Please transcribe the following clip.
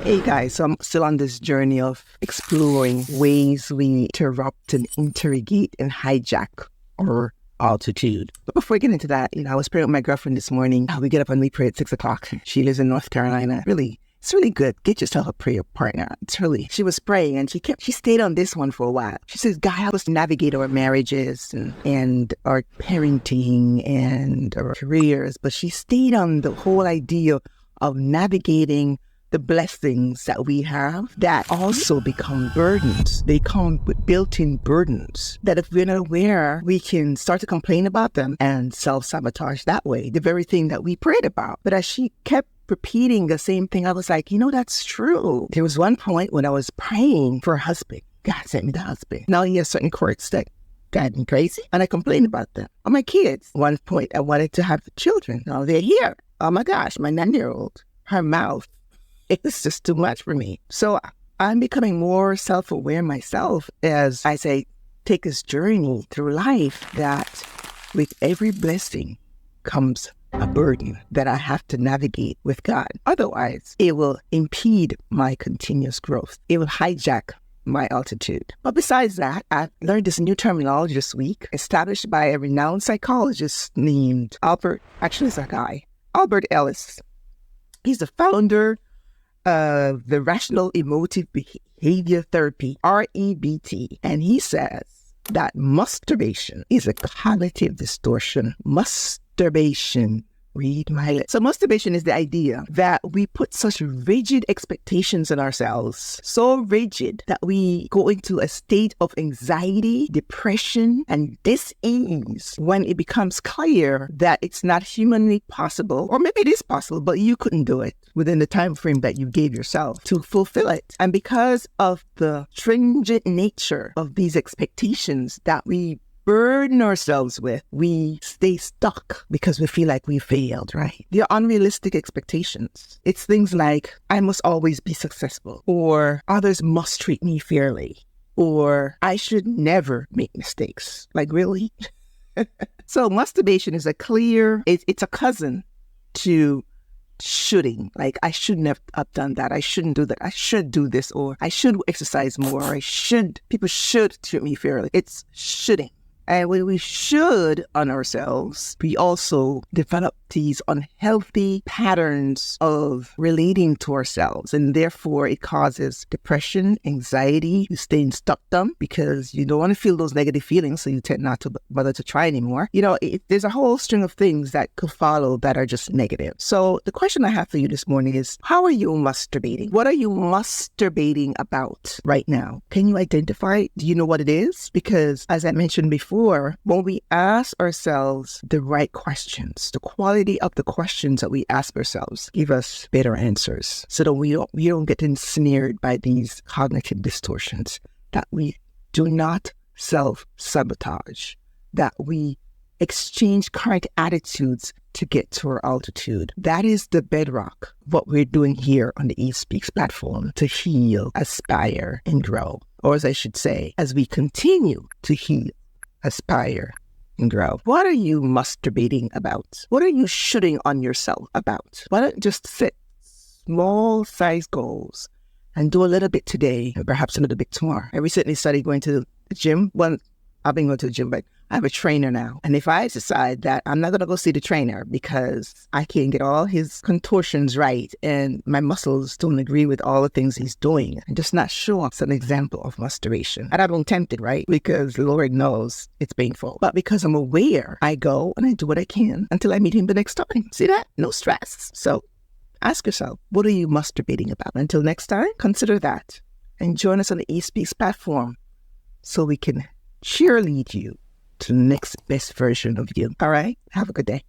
Hey guys, so I'm still on this journey of exploring ways we interrupt and interrogate and hijack our altitude. But before we get into that, I was praying with my girlfriend this morning. We get up and we pray at 6 o'clock. She lives in North Carolina. It's really good. Get yourself a prayer partner. She was praying and she stayed on this one for a while. She says, God, help us navigate our marriages and our parenting and our careers. But she stayed on the whole idea of navigating the blessings that we have that also become burdens. They come with built-in burdens that if we're not aware, we can start to complain about them and self-sabotage that way, the very thing that we prayed about. But as she kept repeating the same thing, I was like, that's true. There was one point when I was praying for a husband. God sent me the husband. Now he has certain quirks that drive me crazy, and I complained about them. Or my kids. One point, I wanted to have children. Now they're here. Oh my gosh, my 9-year-old, her mouth. It's just too much for me. So I'm becoming more self-aware myself as I take this journey through life that with every blessing comes a burden that I have to navigate with God. Otherwise, it will impede my continuous growth. It will hijack my altitude. But besides that, I've learned this new terminology this week, established by a renowned psychologist named Albert Ellis. He's the founder of the Rational Emotive Behavior Therapy, REBT. And he says that masturbation is a cognitive distortion. Read my lips. So masturbation is the idea that we put such rigid expectations on ourselves, so rigid that we go into a state of anxiety, depression, and dis-ease when it becomes clear that it's not humanly possible, or maybe it is possible, but you couldn't do it within the time frame that you gave yourself to fulfill it. And because of the stringent nature of these expectations that we burden ourselves with, we stay stuck because we feel like we failed, right? They're unrealistic expectations. It's things like, I must always be successful, or others must treat me fairly, or I should never make mistakes. Like, really? So masturbation is it's a cousin to shoulding. Like, I shouldn't have done that. I shouldn't do that. I should do this, or I should exercise more, or people should treat me fairly. It's shoulding. And when we should on ourselves, we also develop these unhealthy patterns of relating to ourselves. And therefore, it causes depression, anxiety. You stay in stuckdom because you don't want to feel those negative feelings. So you tend not to bother to try anymore. There's a whole string of things that could follow that are just negative. So the question I have for you this morning is, how are you masturbating? What are you masturbating about right now? Can you identify? Do you know what it is? Because as I mentioned before, when we ask ourselves the right questions, the quality of the questions that we ask ourselves give us better answers so that we don't get ensnared by these cognitive distortions, that we do not self-sabotage, that we exchange current attitudes to get to our altitude. That is the bedrock of what we're doing here on the eSpeaks platform to heal, aspire, and grow. Or as I should say, as we continue to heal, aspire, and grow. What are you masturbating about? What are you shooting on yourself about? Why don't you just set small size goals and do a little bit today and perhaps a little bit tomorrow? I recently started going to the gym. Well, I've been going to the gym, but I have a trainer now. And if I decide that I'm not going to go see the trainer because I can't get all his contortions right and my muscles don't agree with all the things he's doing, I'm just not sure. It's an example of masturbation. And I'm tempted, right? Because the Lord knows it's painful. But because I'm aware, I go and I do what I can until I meet him the next time. See that? No stress. So ask yourself, what are you masturbating about? Until next time, consider that. And join us on the eSpeaks platform so we can cheerlead you to the next best version of you. All right? Have a good day.